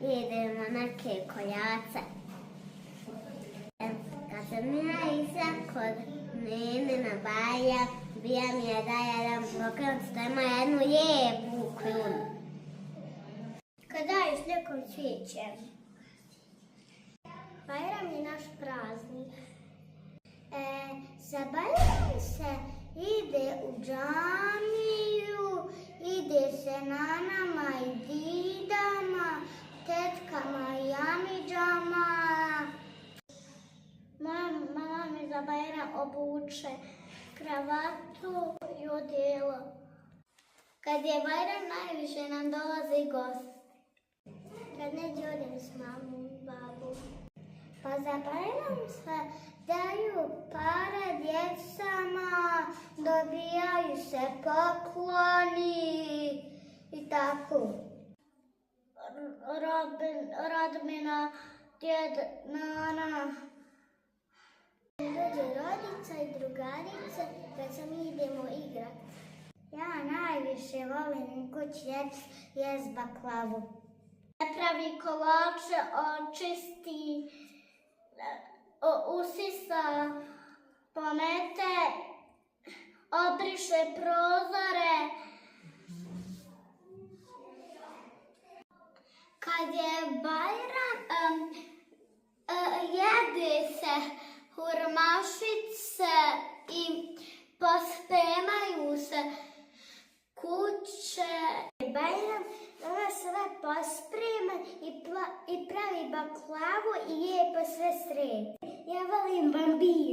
idemo na kekoljace. Kad sam ja išla kod nene na Bajak, bija mi je da jedan pokrenut što ima jednu lijepu krunu. Kad daješ nekom cvijećem. Bajram je naš praznik. Za Bajram se ide u džamiju, ide se nanama i didama, tetkama i amidžama. Moja mama mi za Bajram obuče kravatu i odijelo. Kad je Bajram najviše nam dolaze gosti. Kad neđe odem s mamom i babu. Pa za Bajram se daju pare djecama, dobijaju se pokloni i tako. Rodbina, djed, nana. Dođe rodica i drugarice kad se mi idemo igrati. Ja najviše volim kući jest baklavu. Napravi kolače, očisti, usisa, pomete, obriše prozore. Kad je Bajram, jede se hurmašice i pospremaju se kuće. Bajram ona sve posprema i pravi baklavu i lijepo sve sredi. Ja volim bambino.